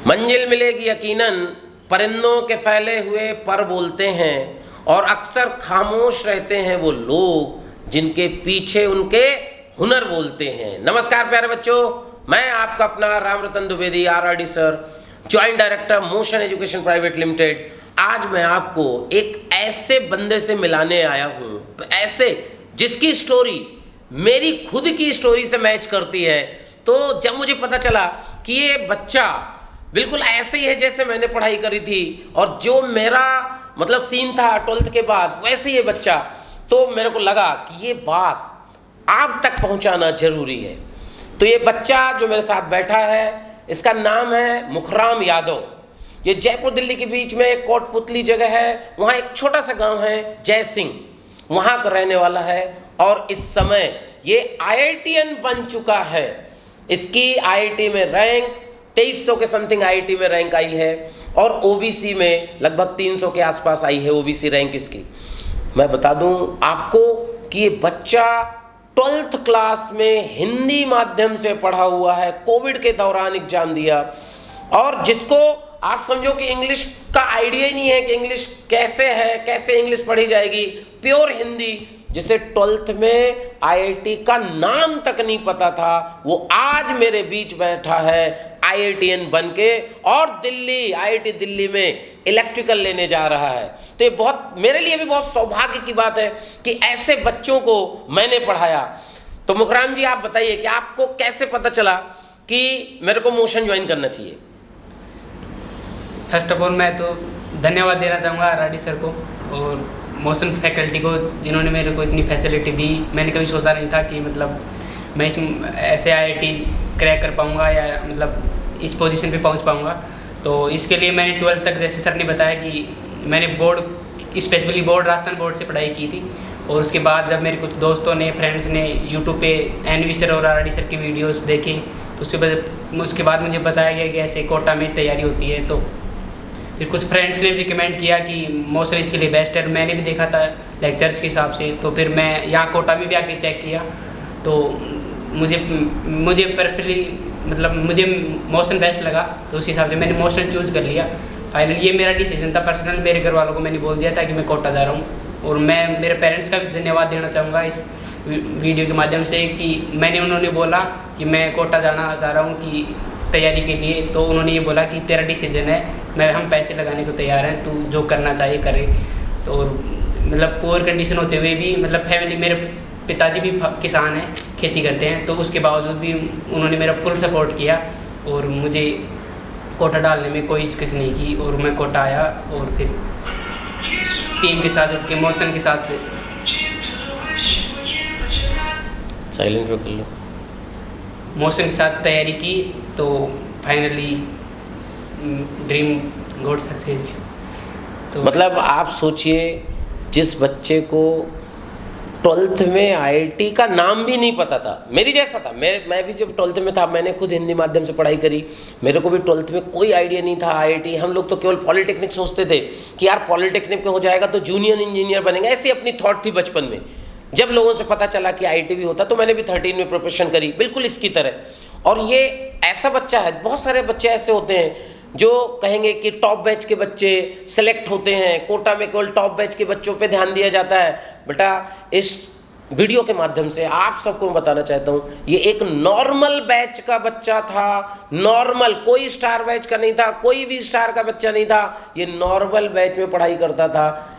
मंजिल मिलेगी यकीनन, परिंदों के फैले हुए पर बोलते हैं, और अक्सर खामोश रहते हैं वो लोग जिनके पीछे उनके हुनर बोलते हैं। नमस्कार प्यारे बच्चों, मैं आपका अपना Ram Ratan Dwivedi RRD sir, joint director motion education private limited. आज मैं आपको एक ऐसे बंदे से मिलाने आया हूँ, ऐसे जिसकी स्टोरी मेरी खुद की स्टोरी से मैच करती है। तो जब मुझे पता चला कि ये बच्चा बिल्कुल ऐसे ही है जैसे मैंने पढ़ाई करी थी, और जो मेरा मतलब सीन था 12th के बाद, वैसे ये बच्चा, तो मेरे को लगा कि ये बात आप तक पहुंचाना जरूरी है। तो ये बच्चा जो मेरे साथ बैठा है, इसका नाम है मुखराम यादव। ये जयपुर दिल्ली के बीच में एक कोटपुतली जगह है, वहाँ एक छोटा सा गांव है जय सिंह, वहाँ का रहने वाला है। और इस समय ये IITian बन चुका है। इसकी IIT में रैंक 2300 के समथिंग IIT में रैंक आई है, और OBC में लगभग 300 के आसपास आई है OBC रैंक इसकी। मैं बता दूं आपको कि ये बच्चा 12th क्लास में हिंदी माध्यम से पढ़ा हुआ है, कोविड के दौरान एग्जाम दिया, और जिसको आप समझो कि इंग्लिश का आइडिया ही नहीं है कि इंग्लिश कैसे है, कैसे इंग्लिश पढ़ी जाएगी, प्योर हिंदी, जिसे 12th में IIT का नाम तक नहीं पता था, वो आज मेरे बीच बैठा है IITian बन के, और दिल्ली IIT दिल्ली में इलेक्ट्रिकल लेने जा रहा है। तो ये बहुत, मेरे लिए भी बहुत सौभाग्य की बात है कि ऐसे बच्चों को मैंने पढ़ाया। तो मुखराम जी, आप बताइए कि आपको कैसे पता चला कि मेरे को मोशन ज्वाइन करना चाहिए? फर्स्ट ऑफ ऑल मैं तो धन्यवाद देना चाहूँगा RRD सर को और मोशन फैकल्टी को, जिन्होंने मेरे को इतनी फैसिलिटी दी। मैंने कभी सोचा नहीं था कि मतलब मैं इस ऐसे IIT क्रैक कर पाऊँगा या मतलब इस पोजीशन पे पहुँच पाऊँगा। तो इसके लिए मैंने 12th तक, जैसे सर ने बताया कि मैंने board, specially board Rajasthan board से पढ़ाई की थी। और उसके बाद जब मेरे कुछ दोस्तों ने, फ्रेंड्स ने यूट्यूब पे NV सर और RRD सर की वीडियोज़ देखी, तो उसके बाद मुझे बताया गया कि ऐसे कोटा में तैयारी होती है। तो फिर कुछ फ्रेंड्स ने भी रिकमेंड किया कि मोशन इसके लिए बेस्ट है। मैंने भी देखा था लेक्चर्स के हिसाब से, तो फिर मैं यहाँ कोटा में भी आके चेक किया, तो मुझे परफेक्टली मतलब मुझे मोशन बेस्ट लगा, तो उस हिसाब से मैंने मोशन चूज़ कर लिया। फाइनली ये मेरा डिसीजन था पर्सनल। मेरे घर वालों को मैंने बोल दिया था कि मैं कोटा जा रहा हूँ, और मैं मेरे पेरेंट्स का भी धन्यवाद देना चाहूँगा इस वीडियो के माध्यम से कि उन्होंने बोला कि मैं कोटा जाना चाह रहा हूँ कि तैयारी के लिए। तो उन्होंने ये बोला कि तेरा डिसीजन है, हम पैसे लगाने को तैयार हैं, तू जो करना चाहिए करे। तो मतलब पुअर कंडीशन होते हुए भी, मतलब फैमिली, मेरे पिताजी भी किसान हैं, खेती करते हैं, तो उसके बावजूद भी उन्होंने मेरा फुल सपोर्ट किया और मुझे कोटा डालने में कोई हिचकिच नहीं की। और मैं कोटा आया और फिर टीम के साथ उठ के मोशन के साथ साइलेंट पे कर लो, मोशन के साथ तैयारी की। तो फाइनली ड्रीम गॉट सक्सेस। तो मतलब आप सोचिए, जिस बच्चे को 12th में IIT का नाम भी नहीं पता था, मेरी जैसा था। मैं भी जब 12th में था, मैंने खुद हिंदी माध्यम से पढ़ाई करी, मेरे को भी 12th में कोई आइडिया नहीं था IIT। हम लोग तो केवल पॉलिटेक्निक सोचते थे कि यार पॉलिटेक्निक में हो जाएगा तो जूनियर इंजीनियर बनेगा, ऐसी अपनी थॉट थी बचपन में। जब लोगों से पता चला कि IIT भी होता, तो मैंने भी 13 में प्रिपरेशन करी, बिल्कुल इसकी तरह। और ये ऐसा बच्चा है, बहुत सारे बच्चे ऐसे होते हैं जो कहेंगे कि टॉप बैच के बच्चे सेलेक्ट होते हैं, कोटा में केवल टॉप बैच के बच्चों पे ध्यान दिया जाता है। बेटा, इस वीडियो के माध्यम से आप सबको बताना चाहता हूँ, ये एक नॉर्मल बैच का बच्चा था, नॉर्मल, कोई स्टार बैच का नहीं था, कोई भी स्टार का बच्चा नहीं था, ये नॉर्मल बैच में पढ़ाई करता था।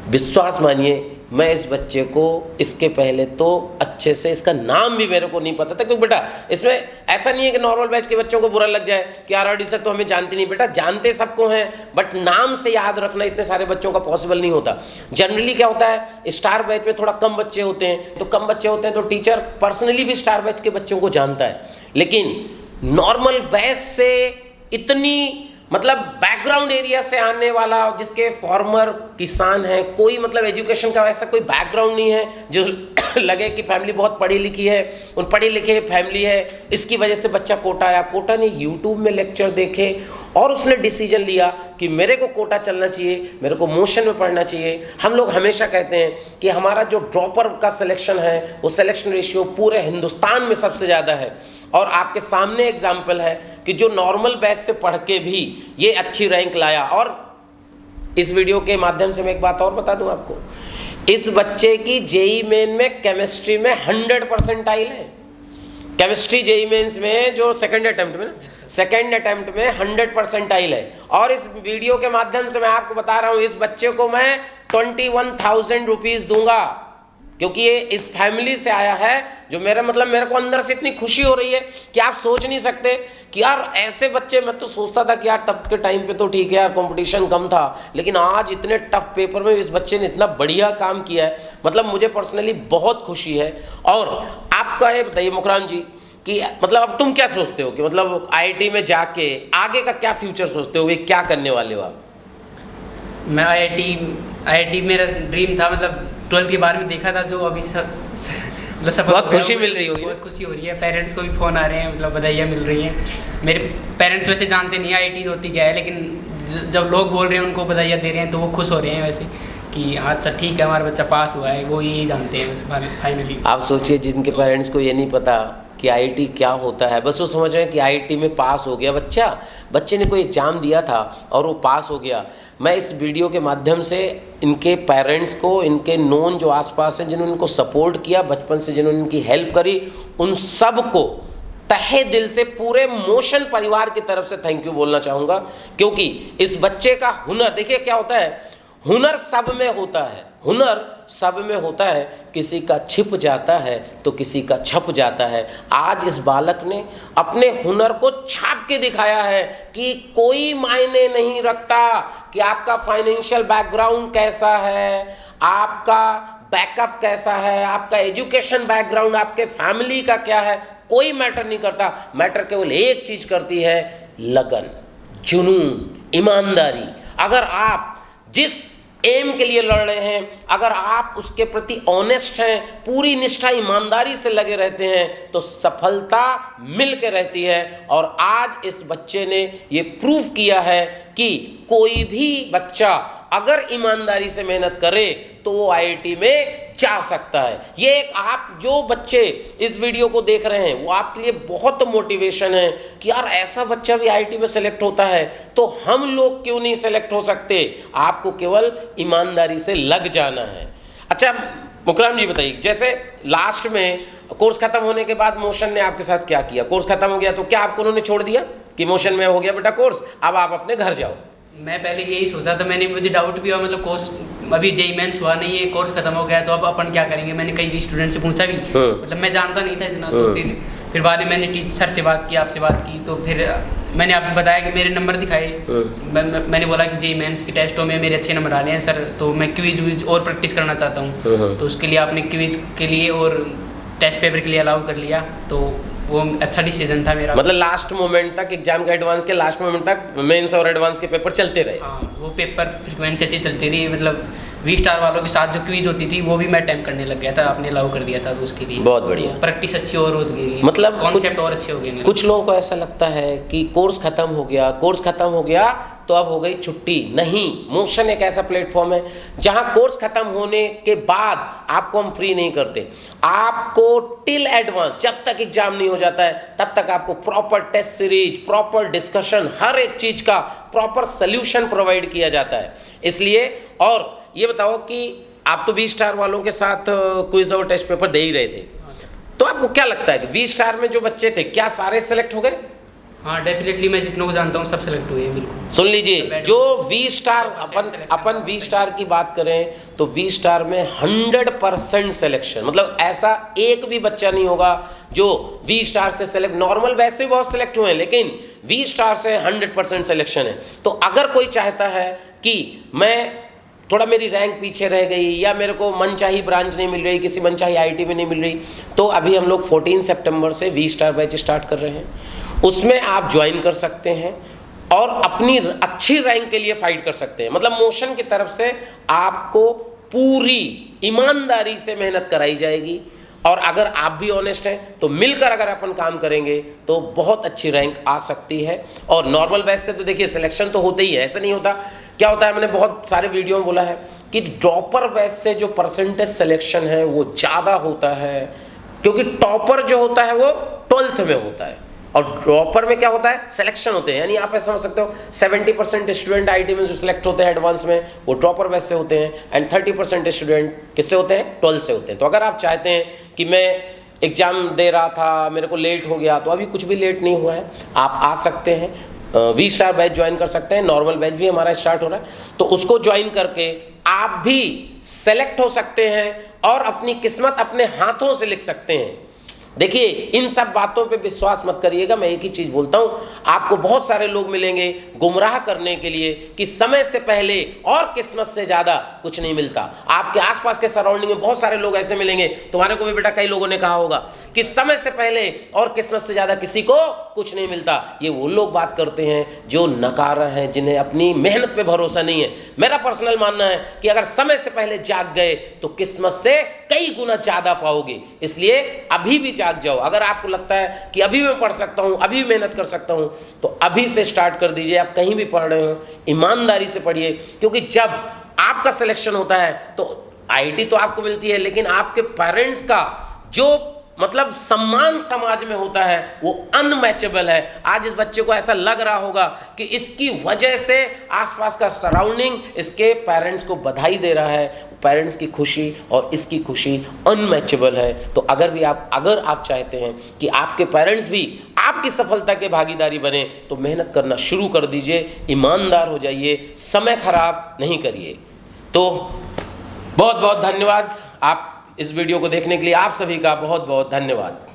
विश्वास मानिए, मैं इस बच्चे को इसके पहले तो अच्छे से, इसका नाम भी मेरे को नहीं पता था, क्योंकि बेटा इसमें ऐसा नहीं है कि नॉर्मल बैच के बच्चों को बुरा लग जाए कि RRD सर तो हमें जानते नहीं। बेटा जानते सबको हैं, बट नाम से याद रखना इतने सारे बच्चों का पॉसिबल नहीं होता। जनरली क्या होता है, स्टार बैच में थोड़ा कम बच्चे होते हैं, तो कम बच्चे होते हैं तो टीचर पर्सनली भी स्टार बैच के बच्चों को जानता है। लेकिन नॉर्मल बैच से इतनी, मतलब बैकग्राउंड एरिया से आने वाला, जिसके फॉर्मर किसान है, कोई मतलब एजुकेशन का वैसा कोई बैकग्राउंड नहीं है जो लगे कि फैमिली बहुत पढ़ी लिखी है, उन पढ़ी लिखे फैमिली है, इसकी वजह से बच्चा कोटा आया। कोटा ने यूट्यूब में लेक्चर देखे और उसने डिसीजन लिया कि मेरे को कोटा चलना चाहिए, मेरे को मोशन में पढ़ना चाहिए। हम लोग हमेशा कहते हैं कि हमारा जो ड्रॉपर का सिलेक्शन है, वो सिलेक्शन रेशियो पूरे हिंदुस्तान में सबसे ज़्यादा है। और आपके सामने एग्जाम्पल है, कि जो नॉर्मल बैच से पढ़ के भी ये अच्छी रैंक लाया। और इस वीडियो के माध्यम से मैं एक बात और बता दूं आपको, इस बच्चे की जेई मेन में केमिस्ट्री में 100 परसेंटाइल है। केमिस्ट्री जेई मेंस में जो सेकंड अटेम्प्ट में, सेकंड अटेम्प्ट में 100 परसेंटाइल है। और इस वीडियो के माध्यम से मैं आपको बता रहा हूं, इस बच्चे को मैं 21,000 रुपीज दूंगा, क्योंकि ये इस फैमिली से आया है। जो मेरा मतलब, मेरे को अंदर से इतनी खुशी हो रही है कि आप सोच नहीं सकते कि यार ऐसे बच्चे, मैं तो सोचता था कि यार तब के टाइम पे तो ठीक है यार, कंपटीशन कम था, लेकिन आज इतने टफ पेपर में इस बच्चे ने इतना बढ़िया काम किया है। मतलब मुझे पर्सनली बहुत खुशी है। और आपका ये बताइए मुकरान जी कि मतलब अब तुम क्या सोचते हो कि मतलब आईआईटी में जाके आगे का क्या फ्यूचर सोचते हो, क्या करने वाले हो आप? मैं आईआईटी मेरा ड्रीम था। मतलब 12th के बारे में देखा था, जो अभी मतलब बहुत खुशी मिल रही होगी। बहुत खुशी हो रही है। पेरेंट्स को भी फ़ोन आ रहे हैं, मतलब बधाइयाँ मिल रही हैं। मेरे पेरेंट्स वैसे जानते नहीं आईआईटी होती क्या है, लेकिन जब लोग बोल रहे हैं उनको बधाइयाँ दे रहे हैं तो वो खुश हो रहे हैं वैसे कि अच्छा ठीक है हमारा बच्चा पास हुआ है, वो यही जानते हैं बस फाइनली। आप सोचिए जिनके पेरेंट्स को ये नहीं पता कि आईआईटी क्या होता है, बस वो समझ रहे हैं कि आईआईटी में पास हो गया बच्चे ने कोई एग्ज़ाम दिया था और वो पास हो गया। मैं इस वीडियो के माध्यम से इनके पेरेंट्स को, इनके नोन जो आसपास हैं जिन्होंने इनको सपोर्ट किया बचपन से, जिन्होंने इनकी हेल्प करी, उन सब को तहे दिल से पूरे मोशन परिवार की तरफ से थैंक यू बोलना चाहूँगा। क्योंकि इस बच्चे का हुनर, देखिए क्या होता है, हुनर सब में होता है, हुनर सब में होता है। किसी का छिप जाता है तो किसी का छप जाता है। आज इस बालक ने अपने हुनर को छाप के दिखाया है कि कोई मायने नहीं रखता कि आपका फाइनेंशियल बैकग्राउंड कैसा है, आपका बैकअप कैसा है, आपका एजुकेशन बैकग्राउंड, आपके फैमिली का क्या है, कोई मैटर नहीं करता। मैटर केवल एक चीज करती है, लगन, जुनून, ईमानदारी। अगर आप जिस एम के लिए लड़ रहे हैं, अगर आप उसके प्रति ऑनेस्ट हैं, पूरी निष्ठा ईमानदारी से लगे रहते हैं, तो सफलता मिल के रहती है। और आज इस बच्चे ने ये प्रूव किया है कि कोई भी बच्चा अगर ईमानदारी से मेहनत करे तो वो आईआईटी में जा सकता है। ये एक, आप जो बच्चे इस वीडियो को देख रहे हैं वो आपके लिए बहुत मोटिवेशन है कि यार ऐसा बच्चा भी आईआईटी में सेलेक्ट होता है तो हम लोग क्यों नहीं सेलेक्ट हो सकते। आपको केवल ईमानदारी से लग जाना है। अच्छा मुकरम जी बताइए, जैसे लास्ट में कोर्स खत्म होने के बाद मोशन ने आपके साथ क्या किया? कोर्स खत्म हो गया तो क्या आपको उन्होंने छोड़ दिया कि मोशन में हो गया बेटा कोर्स, अब आप अपने घर जाओ? मैं पहले यही सोचा था, मुझे डाउट भी हुआ, मतलब कोर्स अभी जेई मेंस हुआ नहीं है, कोर्स खत्म हो गया तो अब अपन क्या करेंगे। मैंने कई स्टूडेंट से पूछा भी, मतलब मैं जानता नहीं था इतना। तो फिर बाद में मैंने टीचर से बात की, आपसे बात की, तो फिर मैंने आपको बताया कि मेरे नंबर दिखाए। मैंने बोला कि जेई मेंस के टेस्टों में मेरे अच्छे नंबर आ रहे हैं सर, तो मैं क्विज और प्रैक्टिस करना चाहता हूँ। तो उसके लिए आपने क्विज के लिए और टेस्ट पेपर के लिए अलाउ कर लिया, तो वो अच्छा डिसीजन था मेरा। मतलब लास्ट मोमेंट तक, एग्जाम के एडवांस के लास्ट मोमेंट तक मेंस और एडवांस के पेपर चलते रहे? हाँ, वो पेपर फ्रीक्वेंसी अच्छी चलती रही। मतलब वी स्टार वालों के साथ जो क्विज होती थी वो भी मैं अटेम्प्ट करने लग गया था, आपने अलाउ कर दिया था, तो उसके लिए बहुत बढ़िया, प्रैक्टिस अच्छी और हो गई, मतलब कॉन्सेप्ट और अच्छे हो गए। कुछ लोगों को ऐसा लगता है कि कोर्स खत्म हो गया तो अब हो गई छुट्टी। नहीं, मोशन एक ऐसा प्लेटफॉर्म है जहां कोर्स खत्म होने के बाद आपको हम फ्री नहीं करते। आपको टिल एडवांस, जब तक एग्जाम नहीं हो जाता है तब तक आपको proper test series, proper discussion, हर एक चीज का प्रॉपर सोल्यूशन प्रोवाइड किया जाता है। इसलिए, और ये बताओ कि आप तो वी स्टार वालों के साथ क्विज और टेस्ट पेपर दे ही रहे थे, तो आपको क्या लगता है कि वी स्टार में जो बच्चे थे क्या सारे सेलेक्ट हो गए? हाँ डेफिनेटली, मैं जितनों को जानता हूँ सब सेलेक्ट हुए हैं। बिल्कुल सुन लीजिए, जो वी स्टार, अपन वी स्टार की बात करें तो वी स्टार में 100% सिलेक्शन, मतलब ऐसा एक भी बच्चा नहीं होगा जो वी स्टार से सेलेक्ट, नॉर्मल वैसे बहुत सेलेक्ट हुए हैं लेकिन वी स्टार से 100% सिलेक्शन है। तो अगर कोई चाहता है कि मैं थोड़ा, मेरी रैंक पीछे रह गई या मेरे को मनचाही ब्रांच नहीं मिल रही, किसी मनचाही आईआईटी में नहीं मिल रही, तो अभी हम लोग 14 सितंबर से वी स्टार बैच स्टार्ट कर रहे हैं। उसमें आप ज्वाइन कर सकते हैं और अपनी अच्छी रैंक के लिए फाइट कर सकते हैं। मतलब मोशन की तरफ से आपको पूरी ईमानदारी से मेहनत कराई जाएगी और अगर आप भी ऑनेस्ट हैं तो मिलकर अगर अपन काम करेंगे तो बहुत अच्छी रैंक आ सकती है। और नॉर्मल बैच से तो देखिए सिलेक्शन तो होता ही है, ऐसा नहीं होता। क्या होता है, मैंने बहुत सारे वीडियो में बोला है कि ड्रॉपर बैच से जो परसेंटेज सिलेक्शन है वो ज़्यादा होता है, क्योंकि टॉपर जो होता है वो 12th में होता है, और ड्रॉपर में क्या होता है, सिलेक्शन होते हैं। यानी आप ऐसा समझ सकते हो 70% स्टूडेंट आईटी में जो सिलेक्ट होते हैं एडवांस में, वो ड्रॉपर बैच से होते हैं, एंड 30% स्टूडेंट किससे होते हैं, 12 से होते हैं। तो अगर आप चाहते हैं कि मैं एग्जाम दे रहा था, मेरे को लेट हो गया, तो अभी कुछ भी लेट नहीं हुआ है, आप आ सकते हैं, वी स्टार बैच ज्वाइन कर सकते हैं। नॉर्मल बैच भी हमारा स्टार्ट हो रहा है, तो उसको ज्वाइन करके आप भी सेलेक्ट हो सकते हैं और अपनी किस्मत अपने हाथों से लिख सकते हैं। देखिए, इन सब बातों पे विश्वास मत करिएगा। मैं एक ही चीज बोलता हूं, आपको बहुत सारे लोग मिलेंगे गुमराह करने के लिए कि समय से पहले और किस्मत से ज्यादा कुछ नहीं मिलता। आपके आसपास के सराउंडिंग में बहुत सारे लोग ऐसे मिलेंगे, तुम्हारे को भी बेटा कई लोगों ने कहा होगा कि समय से पहले और किस्मत से ज्यादा किसी को कुछ नहीं मिलता। ये वो लोग बात करते हैं जो नकार हैं, जिन्हें अपनी मेहनत पे भरोसा नहीं है। मेरा पर्सनल मानना है कि अगर समय से पहले जाग गए तो किस्मत से कई गुना ज्यादा पाओगे। इसलिए अभी भी जाग जाओ। अगर आपको लगता है कि अभी मैं पढ़ सकता हूं, अभी मेहनत कर सकता हूं, तो अभी से स्टार्ट कर दीजिए। आप कहीं भी पढ़ रहे हो, ईमानदारी से पढ़िए, क्योंकि जब आपका सिलेक्शन होता है तो आईटी तो आपको मिलती है, लेकिन आपके पेरेंट्स का जो मतलब सम्मान समाज में होता है वो अनमैचेबल है। आज इस बच्चे को ऐसा लग रहा होगा कि इसकी वजह से आसपास का सराउंडिंग इसके पेरेंट्स को बधाई दे रहा है। पेरेंट्स की खुशी और इसकी खुशी अनमैचेबल है। तो अगर आप चाहते हैं कि आपके पेरेंट्स भी आपकी सफलता के भागीदारी बने, तो मेहनत करना शुरू कर दीजिए, ईमानदार हो जाइए, समय खराब नहीं करिए। तो बहुत बहुत धन्यवाद। आप इस वीडियो को देखने के लिए आप सभी का बहुत बहुत धन्यवाद।